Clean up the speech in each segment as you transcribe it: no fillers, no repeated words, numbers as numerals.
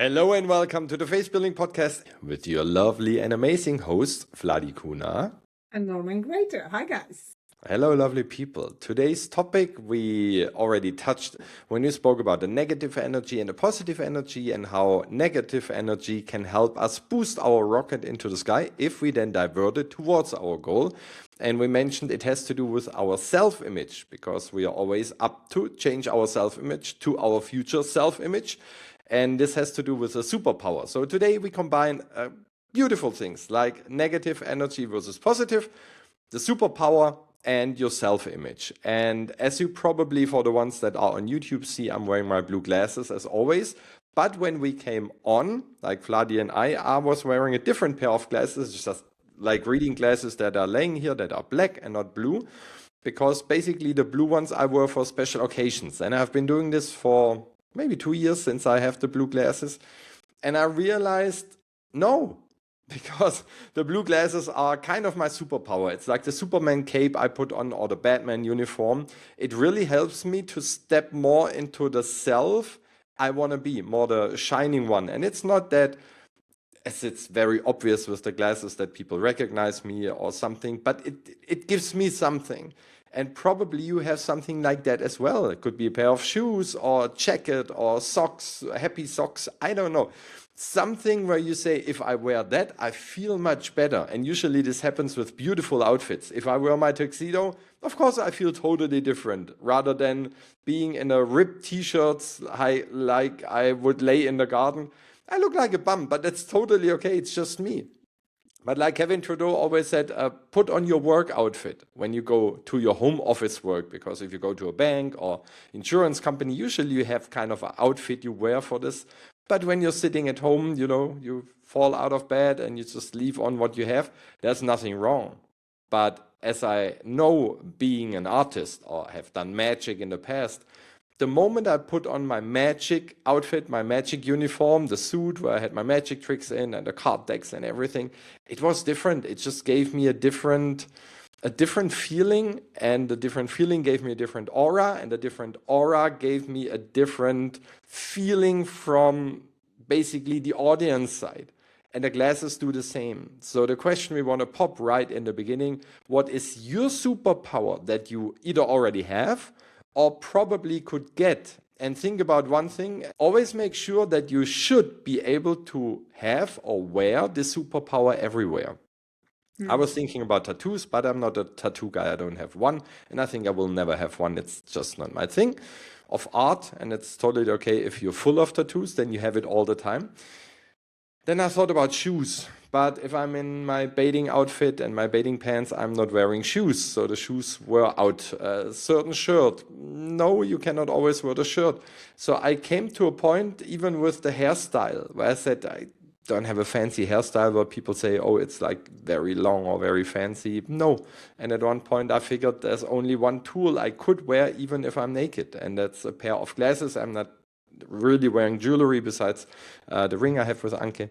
Hello and welcome to the Face Building Podcast with your lovely and amazing host, Vladi Kuna. And Norman Greater. Hi, guys. Hello, lovely people. Today's topic we already touched when we spoke about the negative energy and the positive energy and how negative energy can help us boost our rocket into the sky if we then divert it towards our goal. And we mentioned it has to do with our self-image because we are always up to change our self-image to our future self-image. And this has to do with a superpower. So today we combine beautiful things like negative energy versus positive, the superpower, and your self-image. And as you probably, for the ones that are on YouTube, see, I'm wearing my blue glasses as always. But when we came on, like Vladi and I was wearing a different pair of glasses, just like reading glasses that are laying here that are black and not blue. Because basically the blue ones I wear for special occasions. And I've been doing this for maybe 2 years since I have the blue glasses. And I realized, no, because the blue glasses are kind of my superpower. It's like the Superman cape I put on or the Batman uniform. It really helps me to step more into the self I want to be, more the shining one. And it's not that, as it's very obvious with the glasses, that people recognize me or something, but it gives me something. And probably you have something like that as well. It could be a pair of shoes or a jacket or socks, happy socks, I don't know. Something where you say, if I wear that, I feel much better. And usually this happens with beautiful outfits. If I wear my tuxedo, of course I feel totally different rather than being in a ripped t-shirt like I would lay in the garden. I look like a bum, but that's totally okay. It's just me. But like Kevin Trudeau always said, put on your work outfit when you go to your home office work, because if you go to a bank or insurance company, usually you have kind of an outfit you wear for this. But when you're sitting at home, you fall out of bed and you just leave on what you have, there's nothing wrong. But as I know, being an artist or have done magic in the past, the moment I put on my magic outfit, my magic uniform, the suit where I had my magic tricks in and the card decks and everything, it was different. It just gave me a different feeling, and the different feeling gave me a different aura, and the different aura gave me a different feeling from basically the audience side. And the glasses do the same. So the question we want to pop right in the beginning, what is your superpower that you either already have or probably could get? And think about one thing, always make sure that you should be able to have or wear the superpower everywhere. I was thinking about tattoos, but I'm not a tattoo guy. I don't have one, and I think I will never have one. It's just not my thing. Of art, and it's totally okay if you're full of tattoos, then you have it all the time. Then I thought about shoes, but if I'm in my bathing outfit and my bathing pants, I'm not wearing shoes, so the shoes were out. A certain shirt, no, you cannot always wear the shirt. So I came to a point, even with the hairstyle, where I said I don't have a fancy hairstyle where people say, oh, it's like very long or very fancy. No. And at one point I figured there's only one tool I could wear even if I'm naked, and that's a pair of glasses. I'm not really wearing jewelry besides the ring I have with Anke.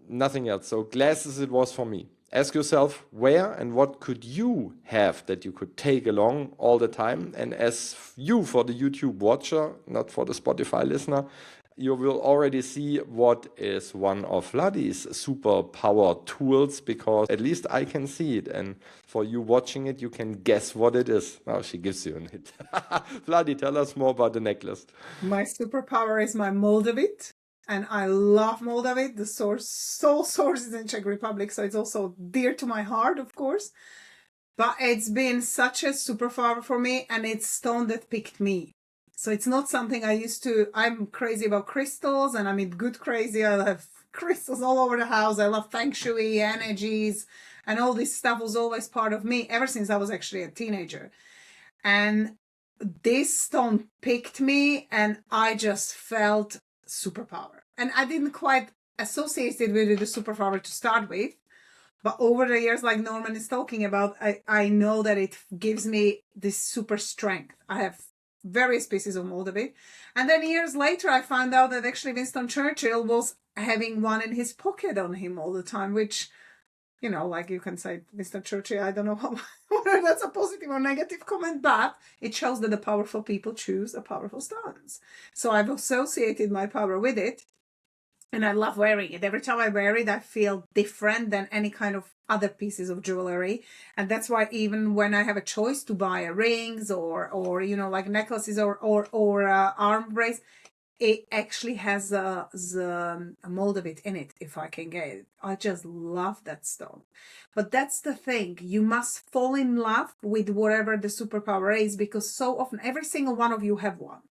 Nothing else. So glasses it was for me. Ask yourself where and what could you have that you could take along all the time. And as you, for the YouTube watcher, not for the Spotify listener, you will already see what is one of Vladi's superpower tools, because at least I can see it. And for you watching it, you can guess what it is. Now she gives you a hit. Vladi, tell us more about the necklace. My superpower is my Moldavit. And I love Moldavit. The sole source is in Czech Republic, so it's also dear to my heart, of course. But it's been such a superpower for me, and it's stone that picked me. So it's not something I'm crazy about crystals, and I mean good crazy. I have crystals all over the house. I love feng shui, energies, and all this stuff was always part of me ever since I was actually a teenager. And this stone picked me, and I just felt superpower. And I didn't quite associate it with the superpower to start with. But over the years, like Norman is talking about, I know that it gives me this super strength. I have various pieces of Moldavit. And then years later, I found out that actually Winston Churchill was having one in his pocket on him all the time, which, like you can say, Winston Churchill, I don't know whether that's a positive or negative comment, but it shows that the powerful people choose a powerful stance. So I've associated my power with it. And I love wearing it. Every time I wear it, I feel different than any kind of other pieces of jewelry. And that's why even when I have a choice to buy rings or like necklaces or arm brace, it actually has a Moldavit in it, if I can get it. I just love that stone. But that's the thing. You must fall in love with whatever the superpower is, because so often every single one of you have one.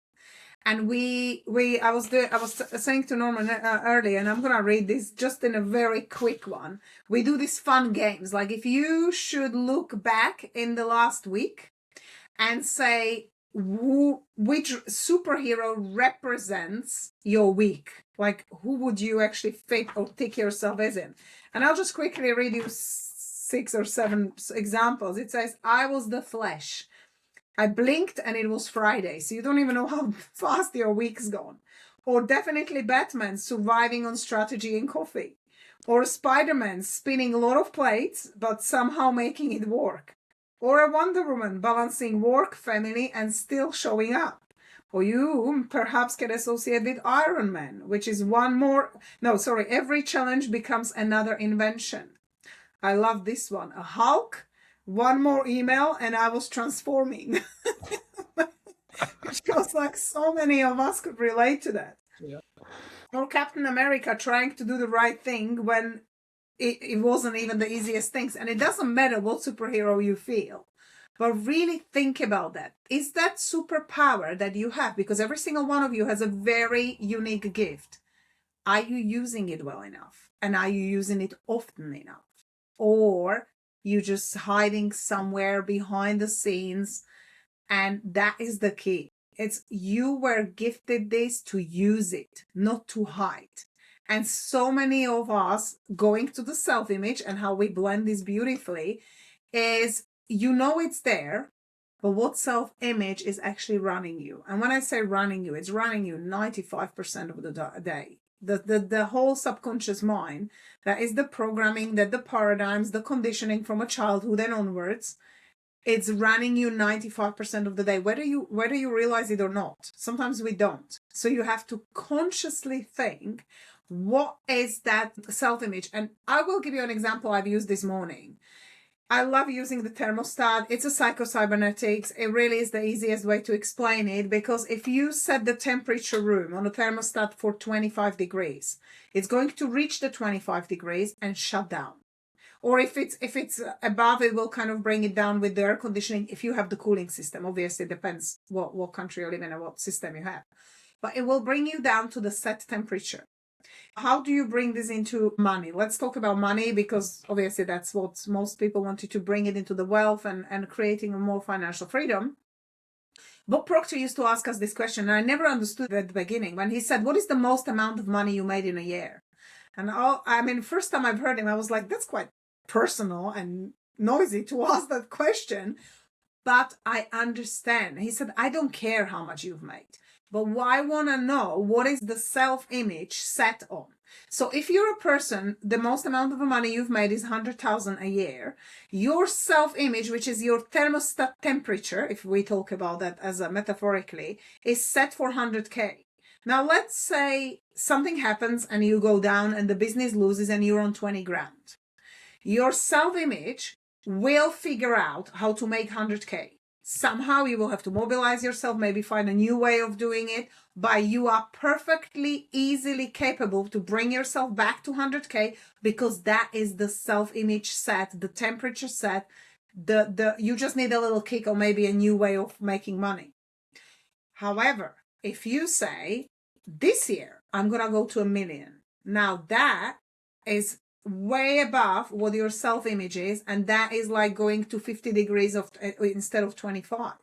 And I was saying to Norman earlier, and I'm gonna read this just in a very quick one. We do these fun games. Like if you should look back in the last week and say which superhero represents your week, like who would you actually fit or tick yourself as in? And I'll just quickly read you 6 or 7 examples. It says, I was the Flash. I blinked and it was Friday, so you don't even know how fast your week's gone. Or definitely Batman, surviving on strategy and coffee. Or Spider-Man, spinning a lot of plates, but somehow making it work. Or a Wonder Woman, balancing work, family, and still showing up. Or you perhaps can associate with Iron Man, which is every challenge becomes another invention. I love this one. A Hulk, one more email, and I was transforming. Which feels like so many of us could relate to that. Yeah. Or Captain America trying to do the right thing when it wasn't even the easiest things. And it doesn't matter what superhero you feel, but really think about that. Is that superpower that you have? Because every single one of you has a very unique gift. Are you using it well enough? And are you using it often enough? Or you just hiding somewhere behind the scenes? And that is the key. It's you were gifted this to use it, not to hide. And so many of us going to the self-image and how we blend this beautifully is, it's there, but what self-image is actually running you? And when I say running you, it's running you 95% of the day. The whole subconscious mind, that is the programming, that the paradigms, the conditioning from a childhood and onwards, it's running you 95% of the day, whether you realize it or not. Sometimes we don't. So you have to consciously think, what is that self-image? And I will give you an example I've used this morning. I love using the thermostat. It's a psycho-cybernetics. It really is the easiest way to explain it, because if you set the temperature room on a thermostat for 25 degrees, it's going to reach the 25 degrees and shut down. Or if it's above, it will kind of bring it down with the air conditioning if you have the cooling system. Obviously, it depends what country you live in and what system you have. But it will bring you down to the set temperature. How do you bring this into money? Let's talk about money, because obviously that's what most people want you to bring it into the wealth and creating a more financial freedom. Bob Proctor used to ask us this question, and I never understood it at the beginning, when he said, what is the most amount of money you made in a year? And first time I've heard him, I was like, that's quite personal and noisy to ask that question. But I understand. He said, I don't care how much you've made, but I want to know, what is the self-image set on? So if you're a person, the most amount of money you've made is 100,000 a year, your self-image, which is your thermostat temperature, if we talk about that as a metaphorically, is set for 100K. Now, let's say something happens and you go down and the business loses and you're on 20 grand. Your self-image will figure out how to make 100K. Somehow you will have to mobilize yourself, maybe find a new way of doing it, but you are perfectly easily capable to bring yourself back to 100K, because that is the self-image set, the temperature set. You just need a little kick or maybe a new way of making money. However, if you say, this year I'm going to go to 1 million, now that is way above what your self-image is, and that is like going to 50 degrees instead of 25.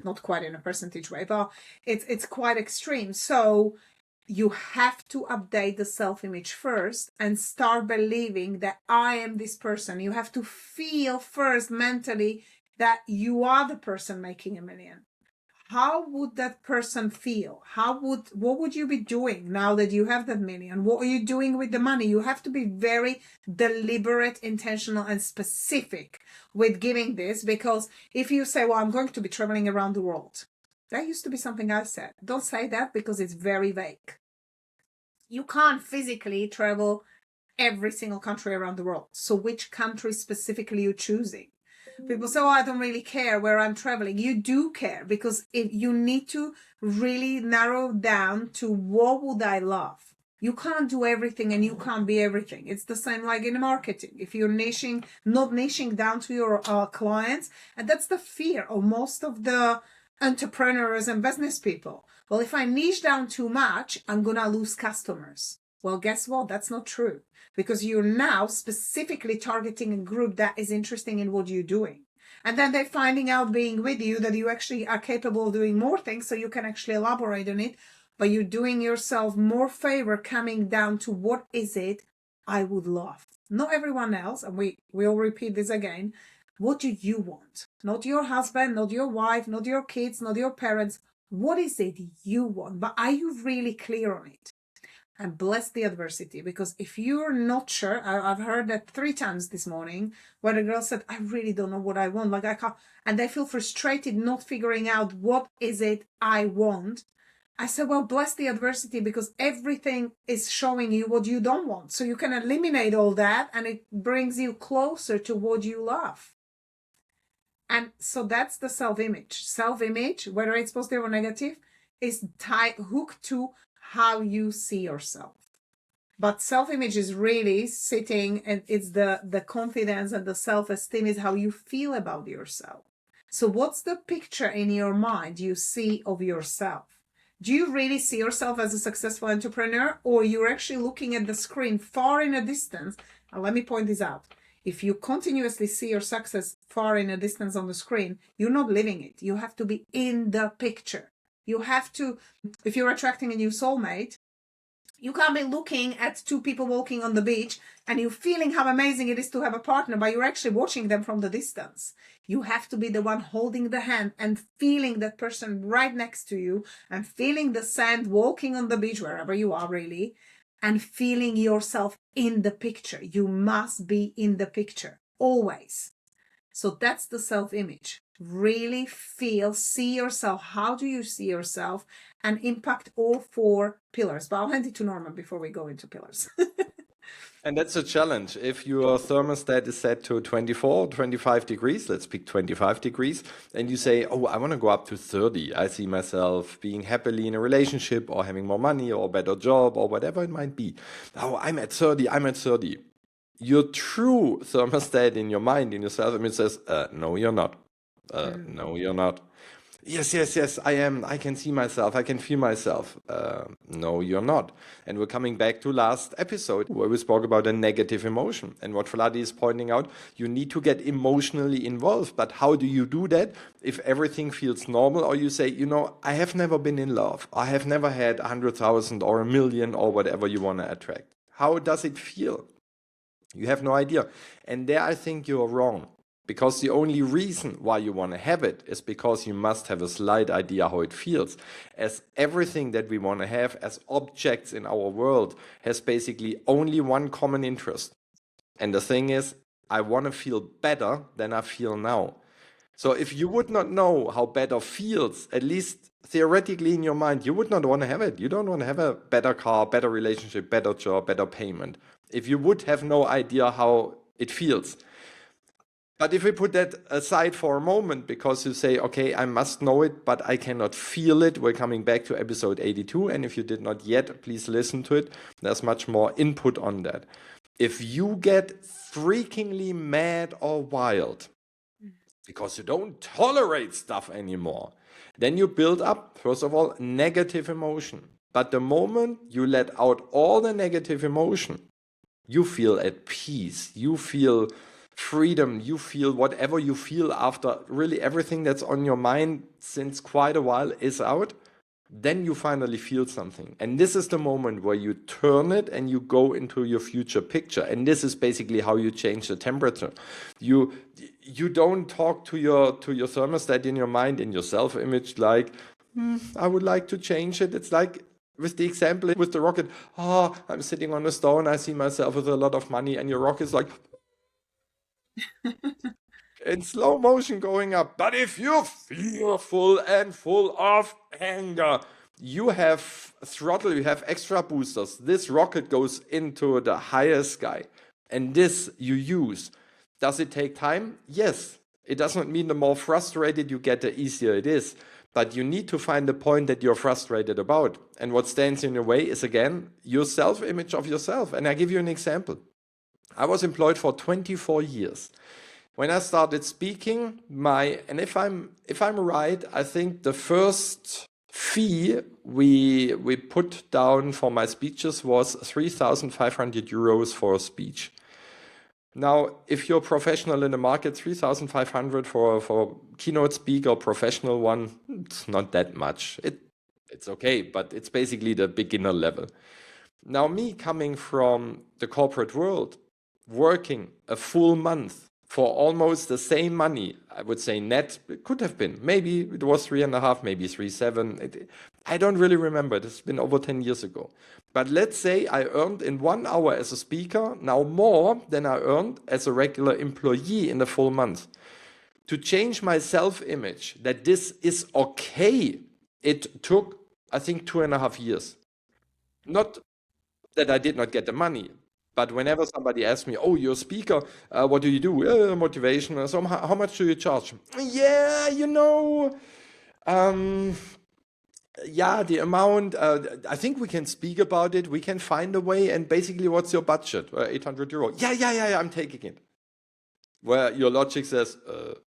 Not quite in a percentage way, but it's quite extreme. So you have to update the self-image first and start believing that I am this person. You have to feel first mentally that you are the person making 1 million. How would that person feel? What would you be doing now that you have that million? What are you doing with the money? You have to be very deliberate, intentional, and specific with giving this, because if you say, well, I'm going to be traveling around the world. That used to be something I said. Don't say that, because it's very vague. You can't physically travel every single country around the world. So which country specifically you're choosing? People say, oh, I don't really care where I'm traveling. You do care, because if you need to really narrow down to what would I love. You can't do everything and you can't be everything. It's the same like in marketing. If you're not niching down to your clients, and that's the fear of most of the entrepreneurs and business people. Well, if I niche down too much, I'm going to lose customers. Well, guess what? That's not true, because you're now specifically targeting a group that is interested in what you're doing. And then they're finding out being with you that you actually are capable of doing more things, so you can actually elaborate on it. But you're doing yourself more favor coming down to what is it I would love. Not everyone else, and we'll repeat this again. What do you want? Not your husband, not your wife, not your kids, not your parents. What is it you want? But are you really clear on it? And bless the adversity, because if you're not sure, I've heard that 3 times this morning where a girl said, I really don't know what I want, like I can't, and they feel frustrated not figuring out what is it I want. I said, well, bless the adversity, because everything is showing you what you don't want, so you can eliminate all that and it brings you closer to what you love. And so that's the self-image, whether it's positive or negative, is hooked to how you see yourself. But self-image is really sitting, and it's the confidence and the self-esteem is how you feel about yourself. So what's the picture in your mind you see of yourself? Do you really see yourself as a successful entrepreneur, or you're actually looking at the screen far in a distance? And let me point this out. If you continuously see your success far in a distance on the screen, you're not living it. You have to be in the picture. You have to, if you're attracting a new soulmate, you can't be looking at 2 people walking on the beach and you're feeling how amazing it is to have a partner, but you're actually watching them from the distance. You have to be the one holding the hand and feeling that person right next to you, and feeling the sand, walking on the beach, wherever you are really, and feeling yourself in the picture. You must be in the picture, always. So that's the self-image. Really see yourself. How do you see yourself? And impact all 4 pillars. But I'll hand it to Norman before we go into pillars. And that's a challenge. If your thermostat is set to 24, 25 degrees, let's pick 25 degrees, and you say, oh, I want to go up to 30. I see myself being happily in a relationship or having more money or a better job or whatever it might be. Oh, I'm at 30, I'm at 30. Your true thermostat in your mind, in your self-image says, no, you're not. No, you're not. Yes, I am. I can see myself. I can feel myself. No, you're not. And we're coming back to last episode where we spoke about a negative emotion. And what Vladi is pointing out, you need to get emotionally involved. But how do you do that if everything feels normal? Or you say, I have never been in love. I have never had 100,000 or 1,000,000 or whatever you want to attract. How does it feel? You have no idea. And there I think you're wrong. Because the only reason why you want to have it is because you must have a slight idea how it feels. As everything that we want to have as objects in our world has basically only one common interest. And the thing is, I want to feel better than I feel now. So if you would not know how better feels, at least theoretically in your mind, you would not want to have it. You don't want to have a better car, better relationship, better job, better payment. If you would have no idea how it feels. But if we put that aside for a moment, because you say, okay, I must know it, but I cannot feel it. We're coming back to episode 82. And if you did not yet, please listen to it. There's much more input on that. If you get freakingly mad or wild because you don't tolerate stuff anymore, then you build up, first of all, negative emotion. But the moment you let out all the negative emotion, you feel at peace. You feel freedom, you feel whatever you feel after really everything that's on your mind since quite a while is out, then you finally feel something. And this is the moment where you turn it and you go into your future picture. And this is basically how you change the temperature. You don't talk to your thermostat in your mind, in your self-image, like, I would like to change it. It's like with the example with the rocket, I'm sitting on a stone, I see myself with a lot of money, and your rocket's like, in slow motion going up. But if you're fearful and full of anger, You have throttle, you have extra boosters. This rocket goes into the highest sky, and this you use. Does it take time? Yes. It does not mean the more frustrated you get, the easier it is. But you need to find the point that you're frustrated about. And what stands in your way is, again, your self-image of yourself. And I give you an example. I was employed for 24 years. When I started speaking, and if I'm right, I think the first fee we put down for my speeches was 3,500 euros for a speech. Now, if you're professional in the market, 3,500 for keynote speaker, professional one, it's not that much. It's okay, but it's basically the beginner level. Now, me coming from the corporate world, working a full month for almost the same money, I would say net, it could have been. Maybe it was 3.5, maybe 3.7. I don't really remember. It's been over 10 years ago. But let's say I earned in 1 hour as a speaker now more than I earned as a regular employee in the full month. To change my self-image that this is okay, it took, I think, 2.5 years. Not that I did not get the money, but whenever somebody asks me, "Oh, you're a speaker, what do you do?" Motivation. So how much do you charge? Yeah, yeah, the amount. I think we can speak about it. We can find a way. And basically, what's your budget? 800 euro. Yeah, I'm taking it. Where your logic says,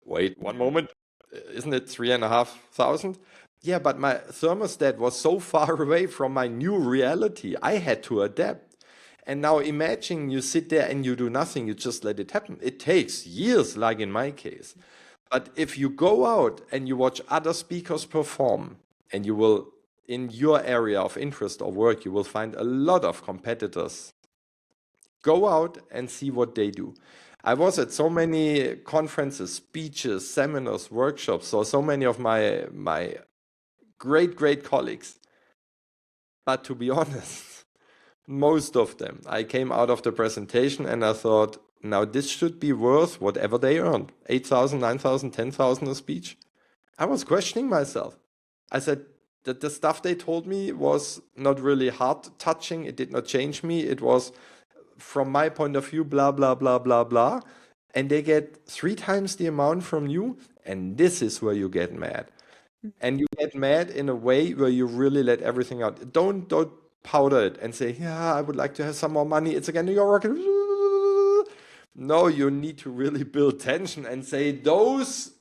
wait, one moment, isn't it 3,500? Yeah, but my thermostat was so far away from my new reality. I had to adapt. And now imagine you sit there and you do nothing, you just let it happen. It takes years, like in my case. But if you go out and you watch other speakers perform, and you will, in your area of interest or work, you will find a lot of competitors. Go out and see what they do. I was at so many conferences, speeches, seminars, workshops, so many of my great colleagues. But to be honest, most of them, I came out of the presentation and I thought, now this should be worth whatever they earned. 8,000, 9,000, 10,000 a speech. I was questioning myself. I said that the stuff they told me was not really heart touching. It did not change me. It was, from my point of view, blah, blah, blah, blah, blah. And they get 3 times the amount from you. And this is where you get mad. And you get mad in a way where you really let everything out. Don't powder it and say, yeah, I would like to have some more money. It's again your rocket. No, you need to really build tension and say those.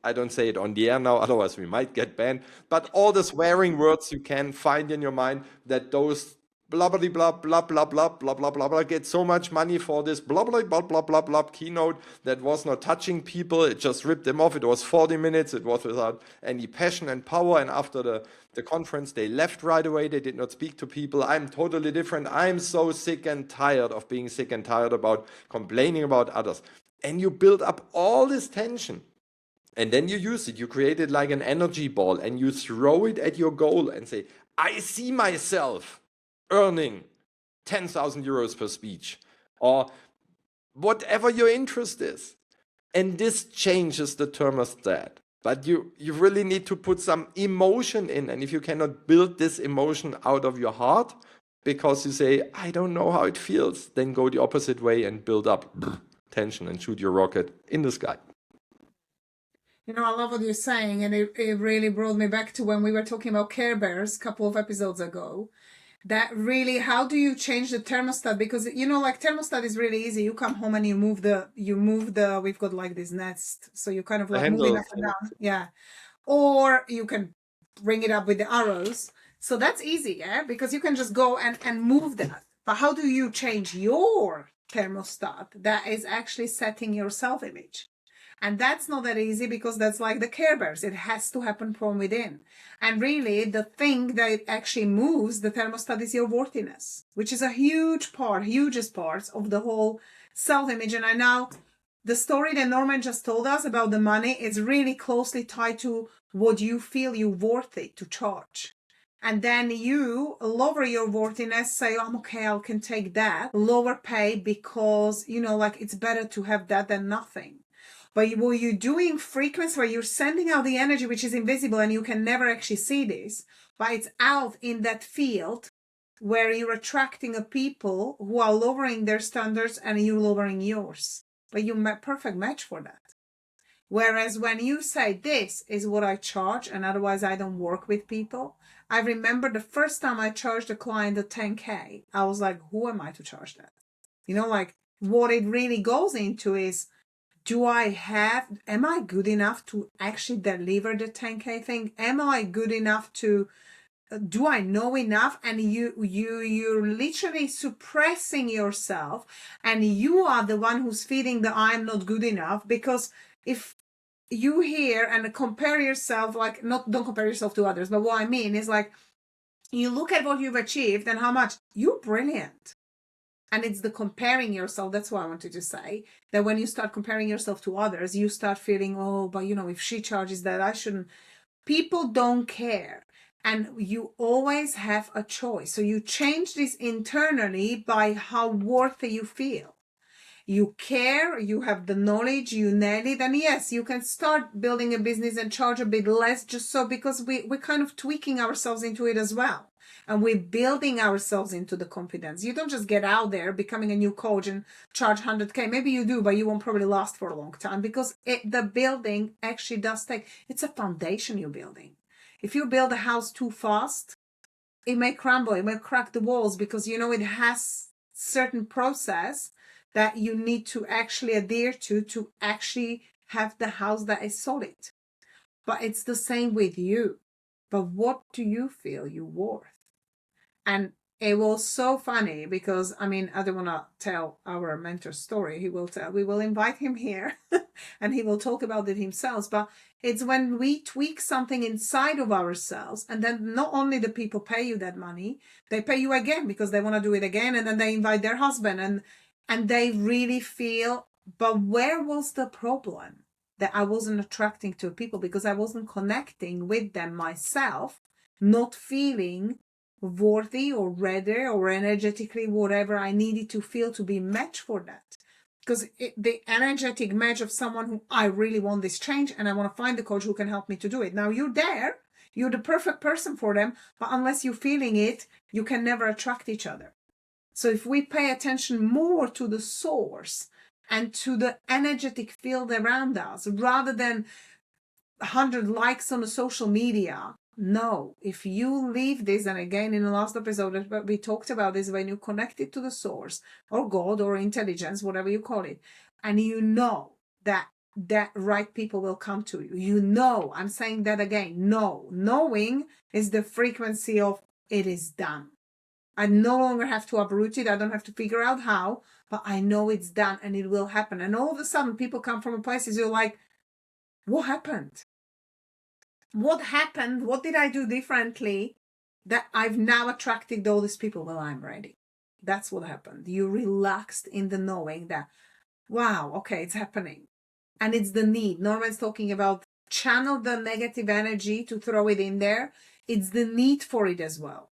I don't say it on the air now, otherwise we might get banned. But all the swearing words you can find in your mind, that those blah blah blah blah blah blah blah blah blah blah get so much money for this blah blah blah blah blah blah keynote that was not touching people. It just ripped them off. It was 40 minutes. It was without any passion and power. And after the conference, they left right away. They did not speak to people. I'm totally different. I'm so sick and tired of being sick and tired about complaining about others. And you build up all this tension. And then you use it. You create it like an energy ball and you throw it at your goal and say, I see myself earning 10,000 euros per speech or whatever your interest is. And this changes the thermostat. But you really need to put some emotion in. And if you cannot build this emotion out of your heart because you say, I don't know how it feels, then go the opposite way and build up tension and shoot your rocket in the sky. I love what you're saying, and it really brought me back to when we were talking about Care Bears a couple of episodes ago. That really, how do you change the thermostat? Because, like thermostat is really easy. You come home and you move we've got like this nest. So you kind of like move it up and down. Yeah. Or you can bring it up with the arrows. So that's easy, yeah? Because you can just go and move that. But how do you change your thermostat that is actually setting your self-image? And that's not that easy because that's like the Care Bears. It has to happen from within. And really, the thing that actually moves the thermostat is your worthiness, which is a hugest part of the whole self-image. And I know the story that Norman just told us about the money is really closely tied to what you feel you're worthy to charge. And then you lower your worthiness, say, I'm okay, I can take that lower pay because, like it's better to have that than nothing. But what you're doing frequency, where you're sending out the energy, which is invisible and you can never actually see this, but it's out in that field where you're attracting a people who are lowering their standards and you're lowering yours. But you're a perfect match for that. Whereas when you say, this is what I charge and otherwise I don't work with people. I remember the first time I charged a client a 10K, I was like, who am I to charge that? You know, like what it really goes into is, am I good enough to actually deliver the 10K thing? Am I good enough to, do I know enough? And you're literally suppressing yourself, and you are the one who's feeding the I'm not good enough. Because if you hear and compare yourself, like, don't compare yourself to others, but what I mean is, like, you look at what you've achieved and how much you're brilliant. And it's the comparing yourself. That's what I wanted to say, that when you start comparing yourself to others, you start feeling, oh, but if she charges that, I shouldn't. People don't care. And you always have a choice. So you change this internally by how worthy you feel. You care, you have the knowledge, you nail it, and yes, you can start building a business and charge a bit less, just so, because we're kind of tweaking ourselves into it as well. And we're building ourselves into the confidence. You don't just get out there becoming a new coach and charge 100K. Maybe you do, but you won't probably last for a long time, because the building actually does take, it's a foundation you're building. If you build a house too fast, it may crumble, it may crack the walls, because it has certain process that you need to actually adhere to actually have the house that is solid. But it's the same with you. But what do you feel you're worth? And it was so funny because, I don't want to tell our mentor's story. We will invite him here and he will talk about it himself. But it's when we tweak something inside of ourselves, and then not only the people pay you that money, they pay you again because they want to do it again. And then they invite their husband and they really feel, but where was the problem? That I wasn't attracting to people because I wasn't connecting with them myself, not feeling worthy or ready or energetically whatever I needed to feel to be matched for that. Because the energetic match of someone who, I really want this change and I want to find the coach who can help me to do it. Now you're there, you're the perfect person for them, but unless you're feeling it, you can never attract each other. So if we pay attention more to the source and to the energetic field around us, rather than 100 likes on the social media. No, if you leave this, and again in the last episode we talked about this, when you connect it to the source or God or intelligence, whatever you call it, and that right people will come to you. I'm saying that again, knowing is the frequency of it is done. I no longer have to uproot it. I don't have to figure out how, but I know it's done and it will happen. And all of a sudden people come from places you're like, what happened? What happened? What did I do differently that I've now attracted all these people? Well, I'm ready. That's what happened. You relaxed in the knowing that, wow, okay, it's happening. And it's the need. Norman's talking about channel the negative energy to throw it in there. It's the need for it as well.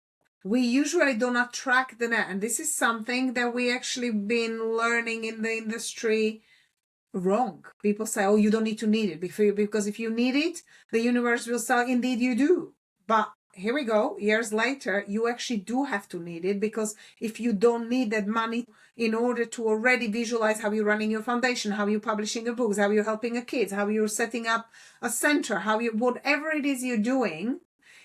We usually don't attract the net. And this is something that we actually been learning in the industry wrong. People say, oh, you don't need to need it, because if you need it, the universe will say, indeed you do. But here we go, years later, you actually do have to need it, because if you don't need that money in order to already visualize how you're running your foundation, how you're publishing your books, how you're helping your kids, how you're setting up a center, whatever it is you're doing,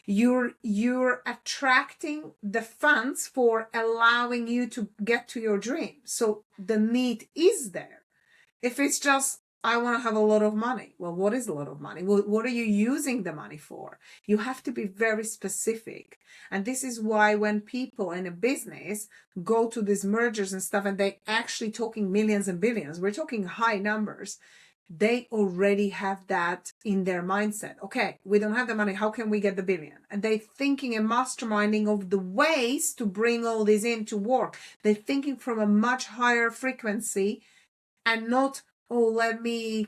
you're attracting the funds for allowing you to get to your dream. So the need is there. If it's just, I want to have a lot of money. Well, what is a lot of money? What are you using the money for? You have to be very specific. And this is why when people in a business go to these mergers and stuff, and they actually talking millions and billions, we're talking high numbers, they already have that in their mindset. Okay, we don't have the money. How can we get the billion? And they're thinking and masterminding of the ways to bring all this in to work. They're thinking from a much higher frequency, and not, oh, let me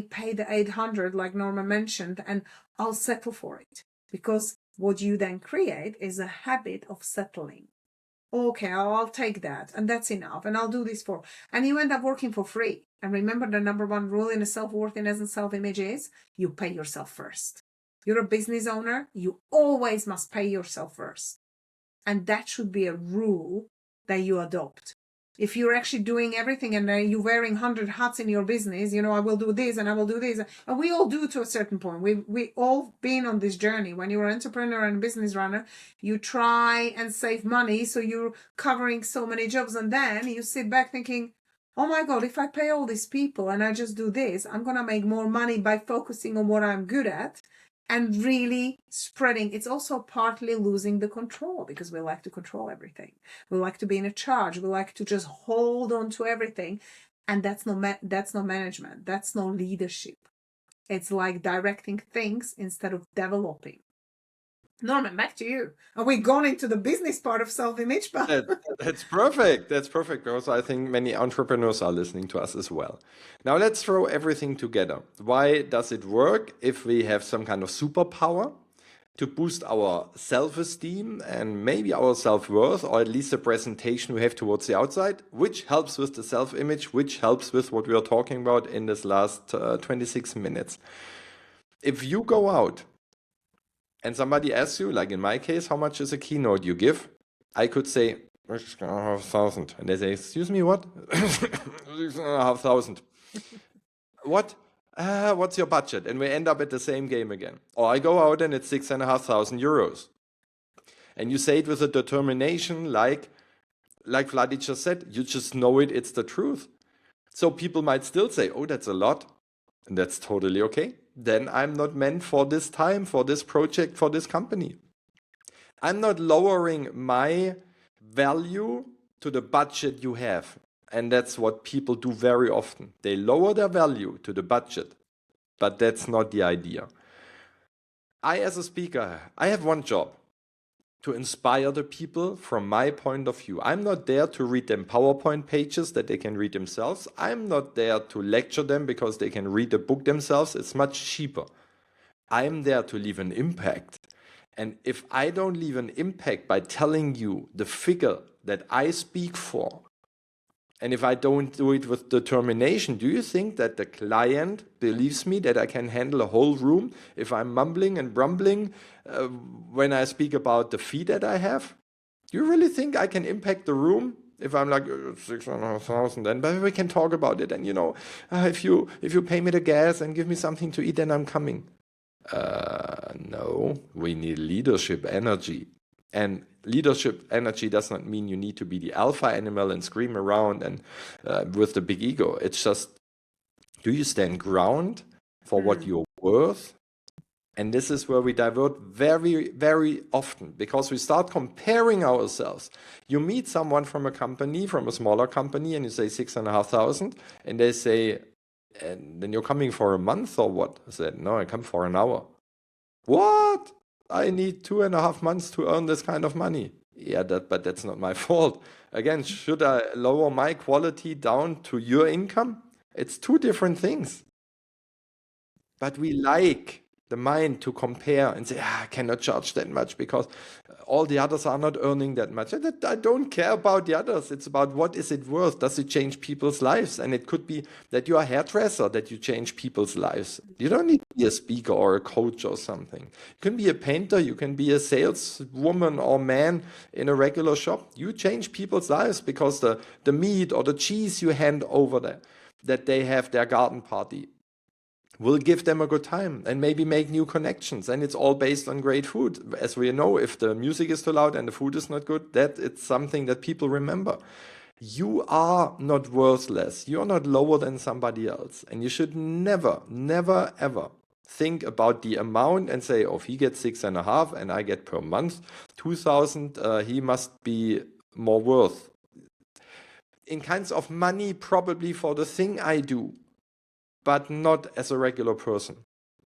pay the 800 like Norma mentioned, and I'll settle for it. Because what you then create is a habit of settling. Okay, I'll take that, and that's enough, and I'll do this for, and you end up working for free. And remember, the number one rule in a self-worthiness and self-image is you pay yourself first. You're a business owner, you always must pay yourself first. And that should be a rule that you adopt. If you're actually doing everything and you're wearing 100 hats in your business, I will do this and I will do this. And we all do to a certain point. We all been on this journey. When you're an entrepreneur and business runner, you try and save money. So you're covering so many jobs. And then you sit back thinking, oh my God, if I pay all these people and I just do this, I'm going to make more money by focusing on what I'm good at and really spreading. It's also partly losing the control, because we like to control everything. We like to be in a charge. We like to just hold on to everything. And that's not management. That's not leadership. It's like directing things instead of developing. Norman, back to you. Are we gone into the business part of self-image? That's perfect. That's perfect, because I think many entrepreneurs are listening to us as well. Now let's throw everything together. Why does it work if we have some kind of superpower to boost our self-esteem and maybe our self-worth, or at least the presentation we have towards the outside, which helps with the self-image, which helps with what we are talking about in this last 26 minutes. If you go out and somebody asks you, like in my case, how much is a keynote you give? I could say, 6,500. And they say, excuse me, what? 6,500. What? What's your budget? And we end up at the same game again. Or I go out and it's 6,500 euros. And you say it with a determination, like Vladi just said, you just know it, it's the truth. So people might still say, oh, that's a lot. And that's totally okay. Then I'm not meant for this time, for this project, for this company. I'm not lowering my value to the budget you have. And that's what people do very often. They lower their value to the budget, but that's not the idea. I, as a speaker, I have one job: to inspire the people from my point of view. I'm not there to read them PowerPoint pages that they can read themselves. I'm not there to lecture them because they can read a book themselves. It's much cheaper. I'm there to leave an impact. And if I don't leave an impact by telling you the figure that I speak for, and if I don't do it with determination, do you think that the client believes me that I can handle a whole room if I'm mumbling and grumbling when I speak about the fee that I have? Do you really think I can impact the room if I'm like 6,500? And but we can talk about it. And if you pay me the gas and give me something to eat, then I'm coming. No, we need leadership energy. And leadership energy does not mean you need to be the alpha animal and scream around and with the big ego. It's just, do you stand ground for what you're worth? And this is where we divert very, very often, because we start comparing ourselves. You meet someone from a company, from a smaller company, and you say 6,500, and they say, and then you're coming for a month or what? I said, no, I come for an hour. What? I need 2.5 months to earn this kind of money. Yeah, but that's not my fault. Again, should I lower my quality down to your income? It's two different things. But we like the mind to compare and say, I cannot charge that much because all the others are not earning that much. I don't care about the others. It's about what is it worth? Does it change people's lives? And it could be that you're a hairdresser, that you change people's lives. You don't need to be a speaker or a coach or something. You can be a painter. You can be a saleswoman or man in a regular shop. You change people's lives because the meat or the cheese you hand over there, that they have their garden party, will give them a good time and maybe make new connections. And it's all based on great food. As we know, if the music is too loud and the food is not good, that it's something that people remember. You are not worthless. You're not lower than somebody else. And you should never, never, ever think about the amount and say, oh, if he gets 6.5 and I get per month 2,000, he must be more worth. In kinds of money, probably for the thing I do, but not as a regular person.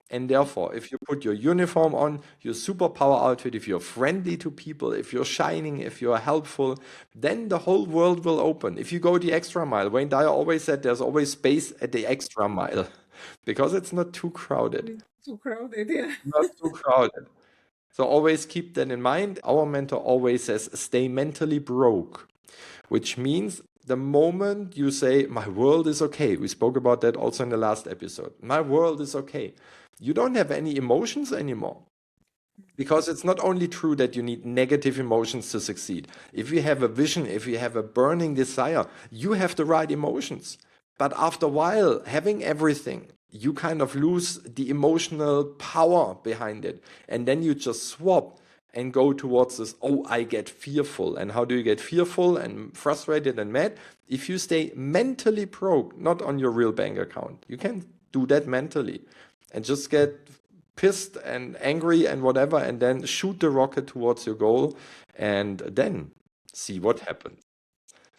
And therefore, if you put your uniform on, your superpower outfit, if you're friendly to people, if you're shining, if you're helpful, then the whole world will open. If you go the extra mile, Wayne Dyer always said there's always space at the extra mile because it's not too crowded. Too crowded, yeah. Not too crowded. So always keep that in mind. Our mentor always says, stay mentally broke, which means the moment you say, my world is okay, we spoke about that also in the last episode, my world is okay, you don't have any emotions anymore. Because it's not only true that you need negative emotions to succeed. If you have a vision, if you have a burning desire, you have the right emotions. But after a while, having everything, you kind of lose the emotional power behind it. And then you just swap and go towards this, oh, I get fearful. And how do you get fearful and frustrated and mad? If you stay mentally broke, not on your real bank account, you can do that mentally and just get pissed and angry and whatever, and then shoot the rocket towards your goal and then see what happens.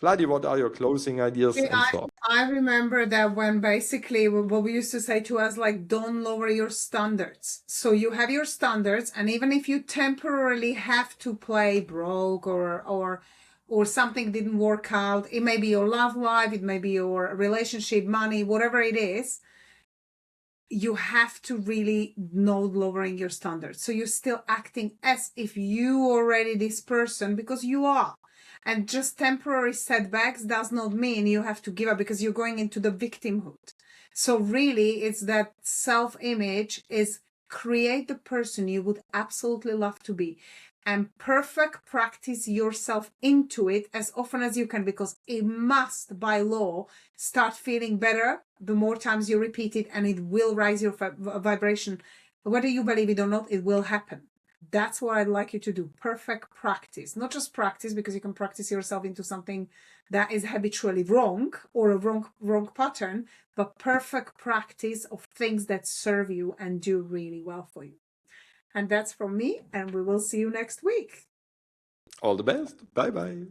Vladi, what are your closing ideas and I, thoughts? I remember that when basically what we used to say to us, like, don't lower your standards. So you have your standards, and even if you temporarily have to play broke or something didn't work out, it may be your love life, it may be your relationship, money, whatever it is, you have to really know lowering your standards. So you're still acting as if you already this person, because you are. And just temporary setbacks does not mean you have to give up because you're going into the victimhood. So really, it's that self-image is create the person you would absolutely love to be and perfect practice yourself into it as often as you can, because it must, by law, start feeling better the more times you repeat it, and it will raise your vibration. Whether you believe it or not, it will happen. That's what I'd like you to do. Perfect practice. Not just practice, because you can practice yourself into something that is habitually wrong or a wrong pattern, but perfect practice of things that serve you and do really well for you. And that's from me, and we will see you next week. All the best. Bye bye.